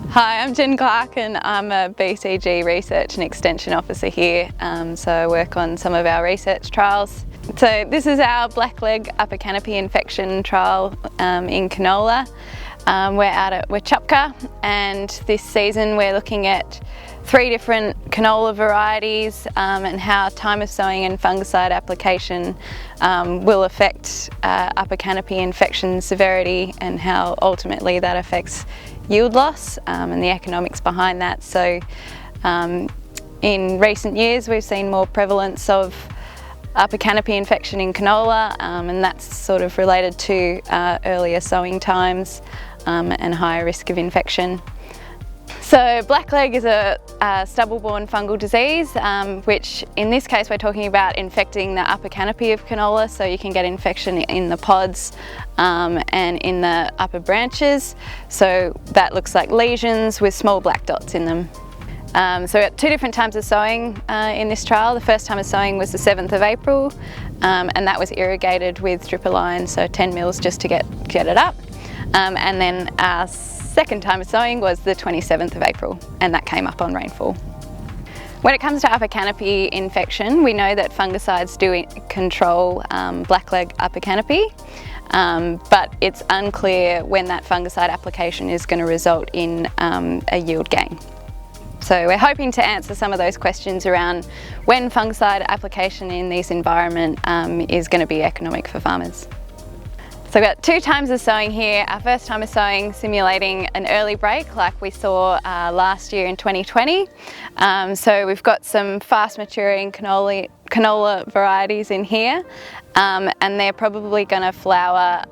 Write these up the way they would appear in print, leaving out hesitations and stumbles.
Hi, I'm Jen Clarke and I'm a BCG Research and Extension Officer here, so I work on some of our research trials. So this is our Blackleg upper canopy infection trial in canola. We're out at Watchupga, and this season we're looking at 3 different canola varieties and how time of sowing and fungicide application will affect upper canopy infection severity and how ultimately that affects yield loss and the economics behind that. So in recent years we've seen more prevalence of upper canopy infection in canola, and that's sort of related to earlier sowing times and higher risk of infection. So blackleg is a stubble-borne fungal disease, which in this case we're talking about infecting the upper canopy of canola, so you can get infection in the pods and in the upper branches. So that looks like lesions with small black dots in them. So at 2 different times of sowing in this trial. The first time of sowing was the 7th of April, and that was irrigated with dripper line, so 10 mils just to get it up. And then our second time of sowing was the 27th of April, and that came up on rainfall. When it comes to upper canopy infection, we know that fungicides do control blackleg upper canopy, but it's unclear when that fungicide application is going to result in a yield gain. So we're hoping to answer some of those questions around when fungicide application in this environment is going to be economic for farmers. So we've got 2 times of sowing here. Our first time of sowing simulating an early break like we saw last year in 2020. So we've got some fast maturing canola varieties in here, and they're probably going to flower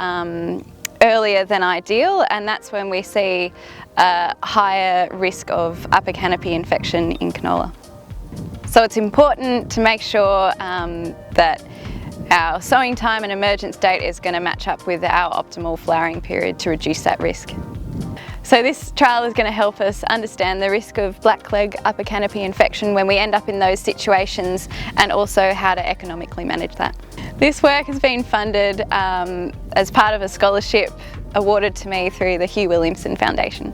earlier than ideal, and that's when we see a higher risk of upper canopy infection in canola. So it's important to make sure that our sowing time and emergence date is going to match up with our optimal flowering period to reduce that risk. So this trial is going to help us understand the risk of blackleg upper canopy infection when we end up in those situations, and also how to economically manage that. This work has been funded as part of a scholarship awarded to me through the Hugh Williamson Foundation.